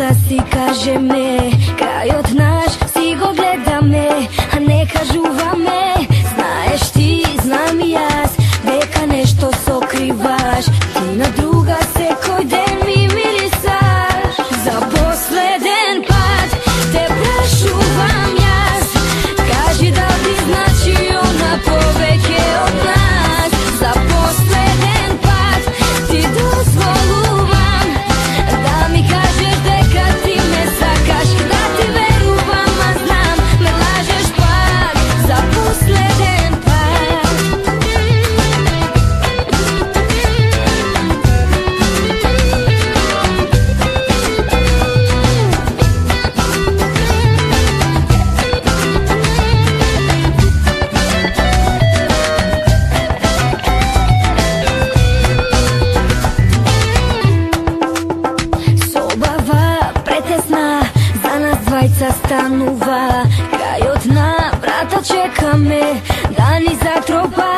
да си кажеме, крајот наш си го гледаме, а не кажуваме. Знаеш ти, знам и јас, дека нешто сокриваш. Ти на друга секој ден ми мирисаш. За последен пат те прашувам јас, кажи дали значи она повеќе од нас. За последен пат ти дозволувам да ми кажеш дека ти ме сакаш, да ти верувам, а знам ме лажеш пак. За последен пат. Собава претесна, за нас двајца станува. Крајот на врата чекаме да ни затропа.